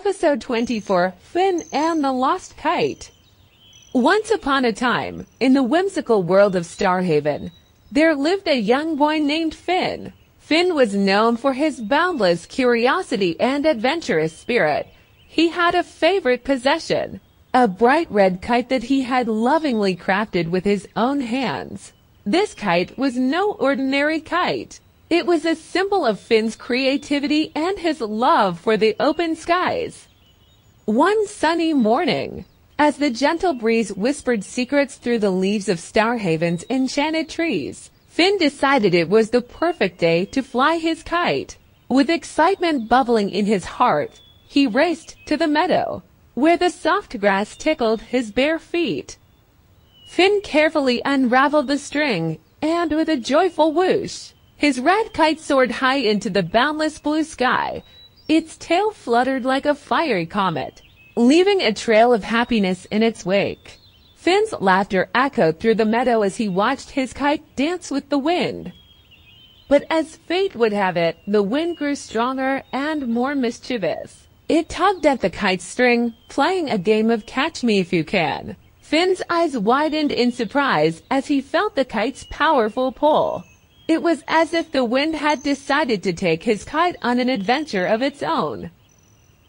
Episode 24, Finn and the Lost Kite. Once upon a time, in the whimsical world of Starhaven, there lived a young boy named Finn. Finn was known for his boundless curiosity and adventurous spirit. He had a favorite possession, a bright red kite that he had lovingly crafted with his own hands. This kite was no ordinary kite. It was a symbol of Finn's creativity and his love for the open skies. One sunny morning, as the gentle breeze whispered secrets through the leaves of Starhaven's enchanted trees, Finn decided it was the perfect day to fly his kite. With excitement bubbling in his heart, he raced to the meadow, where the soft grass tickled his bare feet. Finn carefully unraveled the string, and with a joyful whoosh, his red kite soared high into the boundless blue sky. Its tail fluttered like a fiery comet, leaving a trail of happiness in its wake. Finn's laughter echoed through the meadow as he watched his kite dance with the wind. But as fate would have it, the wind grew stronger and more mischievous. It tugged at the kite's string, playing a game of catch me if you can. Finn's eyes widened in surprise as he felt the kite's powerful pull. It was as if the wind had decided to take his kite on an adventure of its own.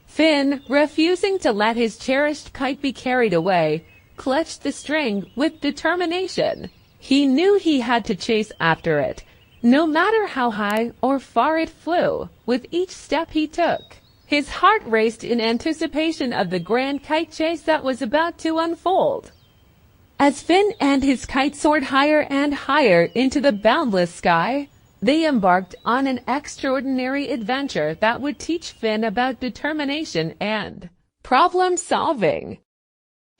Finn, refusing to let his cherished kite be carried away, clutched the string with determination. He knew he had to chase after it, no matter how high or far it flew. With each step he took, his heart raced in anticipation of the grand kite chase that was about to unfold. As Finn and his kite soared higher and higher into the boundless sky, they embarked on an extraordinary adventure that would teach Finn about determination and problem-solving.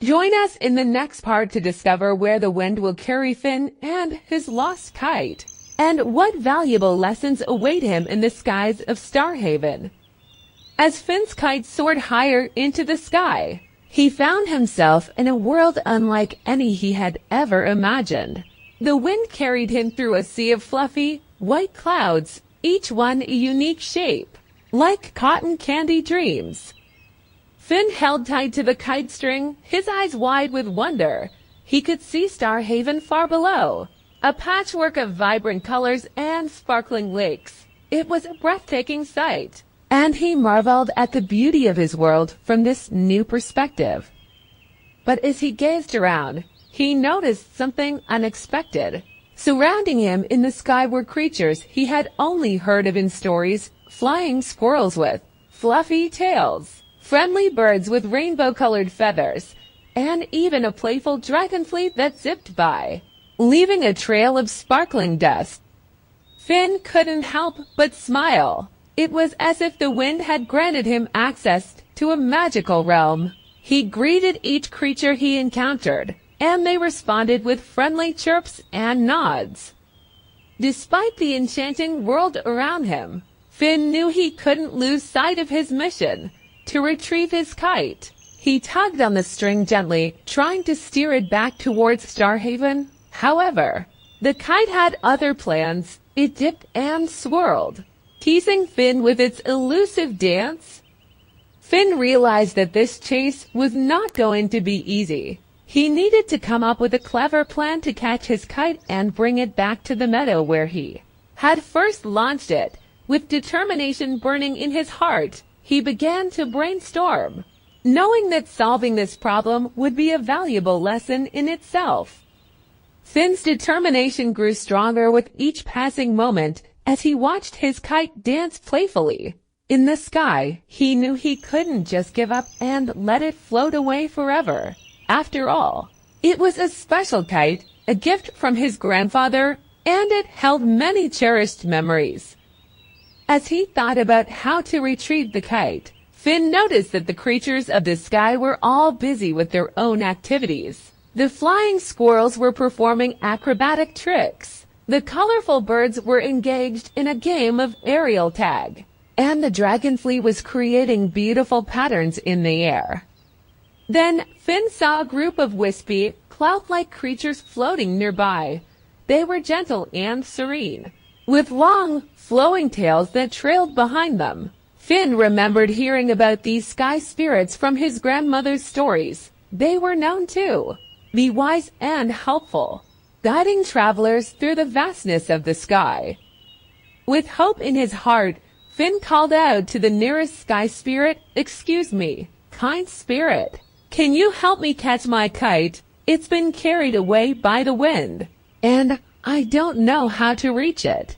Join us in the next part to discover where the wind will carry Finn and his lost kite, and what valuable lessons await him in the skies of Starhaven. As Finn's kite soared higher into the sky, he found himself in a world unlike any he had ever imagined. The wind carried him through a sea of fluffy, white clouds, each one a unique shape, like cotton candy dreams. Finn held tight to the kite string, his eyes wide with wonder. He could see Starhaven far below, a patchwork of vibrant colors and sparkling lakes. It was a breathtaking sight, and he marveled at the beauty of his world from this new perspective. But as he gazed around, he noticed something unexpected. Surrounding him in the sky were creatures he had only heard of in stories: flying squirrels with fluffy tails, friendly birds with rainbow-colored feathers, and even a playful dragonfly that zipped by, leaving a trail of sparkling dust. Finn couldn't help but smile. It was as if the wind had granted him access to a magical realm. He greeted each creature he encountered, and they responded with friendly chirps and nods. Despite the enchanting world around him, Finn knew he couldn't lose sight of his mission: to retrieve his kite. He tugged on the string gently, trying to steer it back towards Starhaven. However, the kite had other plans. It dipped and swirled, teasing Finn with its elusive dance. Finn realized that this chase was not going to be easy. He needed to come up with a clever plan to catch his kite and bring it back to the meadow where he had first launched it. With determination burning in his heart, he began to brainstorm, knowing that solving this problem would be a valuable lesson in itself. Finn's determination grew stronger with each passing moment as he watched his kite dance playfully in the sky. He knew he couldn't just give up and let it float away forever. After all, it was a special kite, a gift from his grandfather, and it held many cherished memories. As he thought about how to retrieve the kite, Finn noticed that the creatures of the sky were all busy with their own activities. The flying squirrels were performing acrobatic tricks. The colorful birds were engaged in a game of aerial tag, and the dragonfly was creating beautiful patterns in the air. Then Finn saw a group of wispy, cloud-like creatures floating nearby. They were gentle and serene, with long, flowing tails that trailed behind them. Finn remembered hearing about these sky spirits from his grandmother's stories. They were known to be wise and helpful, guiding travelers through the vastness of the sky. With hope in his heart, Finn called out to the nearest sky spirit, "Excuse me, kind spirit. Can you help me catch my kite? It's been carried away by the wind, and I don't know how to reach it."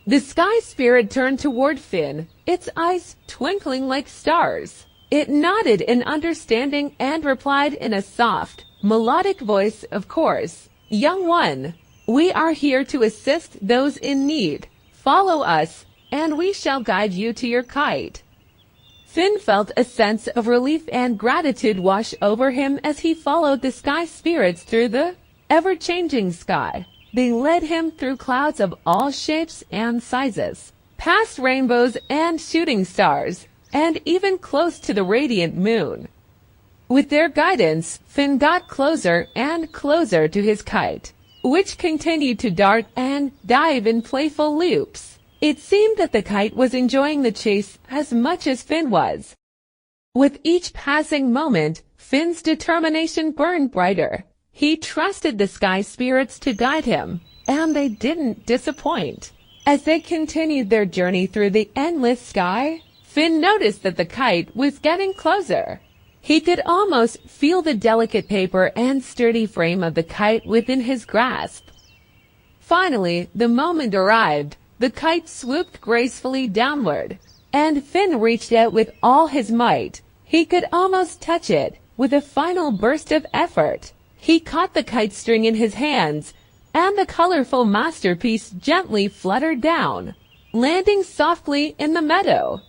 The sky spirit turned toward Finn, its eyes twinkling like stars. It nodded in understanding and replied in a soft, melodic voice, "Of course, young one. We are here to assist those in need. Follow us, and we shall guide you to your kite." Finn felt a sense of relief and gratitude wash over him as he followed the sky spirits through the ever-changing sky. They led him through clouds of all shapes and sizes, past rainbows and shooting stars, and even close to the radiant moon. With their guidance, Finn got closer and closer to his kite, which continued to dart and dive in playful loops. It seemed that the kite was enjoying the chase as much as Finn was. With each passing moment, Finn's determination burned brighter. He trusted the sky spirits to guide him, and they didn't disappoint. As they continued their journey through the endless sky, Finn noticed that the kite was getting closer. He could almost feel the delicate paper and sturdy frame of the kite within his grasp. Finally, the moment arrived. The kite swooped gracefully downward, and Finn reached out with all his might. He could almost touch it. With a final burst of effort, he caught the kite string in his hands, and the colorful masterpiece gently fluttered down, landing softly in the meadow.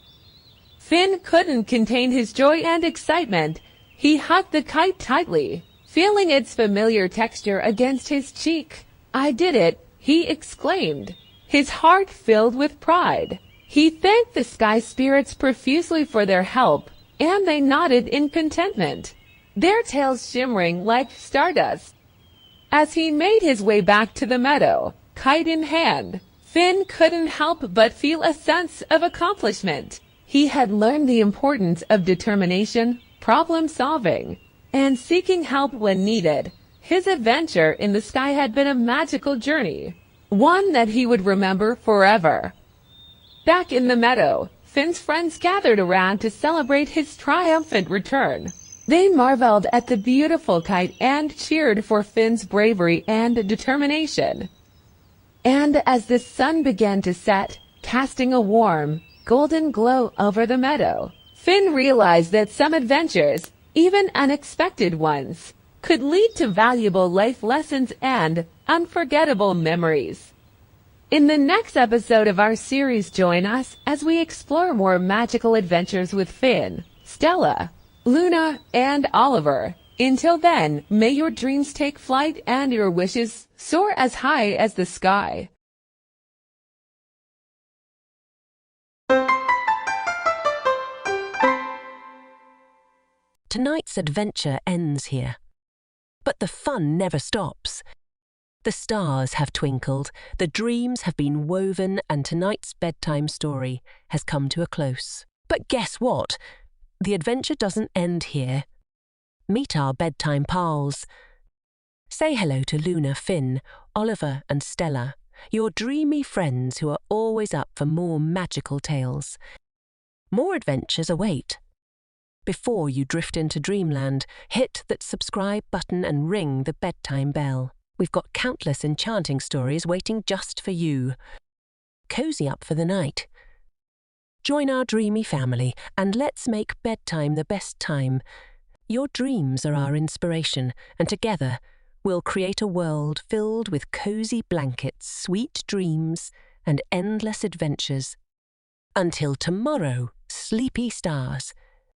Finn couldn't contain his joy and excitement. He hugged the kite tightly, feeling its familiar texture against his cheek. "I did it," he exclaimed, his heart filled with pride. He thanked the sky spirits profusely for their help, and they nodded in contentment, their tails shimmering like stardust. As he made his way back to the meadow, kite in hand, Finn couldn't help but feel a sense of accomplishment. He had learned the importance of determination, problem-solving, and seeking help when needed. His adventure in the sky had been a magical journey, one that he would remember forever. Back in the meadow, Finn's friends gathered around to celebrate his triumphant return. They marveled at the beautiful kite and cheered for Finn's bravery and determination. And as the sun began to set, casting a warm, golden glow over the meadow, Finn realized that some adventures, even unexpected ones, could lead to valuable life lessons and unforgettable memories. In the next episode of our series, join us as we explore more magical adventures with Finn, Stella, Luna, and Oliver. Until then, may your dreams take flight and your wishes soar as high as the sky. Tonight's adventure ends here. But the fun never stops. The stars have twinkled, the dreams have been woven, and tonight's bedtime story has come to a close. But guess what? The adventure doesn't end here. Meet our bedtime pals. Say hello to Luna, Finn, Oliver, and Stella, your dreamy friends who are always up for more magical tales. More adventures await. Before you drift into dreamland, hit that subscribe button and ring the bedtime bell. We've got countless enchanting stories waiting just for you. Cozy up for the night. Join our dreamy family and let's make bedtime the best time. Your dreams are our inspiration, and together we'll create a world filled with cozy blankets, sweet dreams, and endless adventures. Until tomorrow, sleepy stars.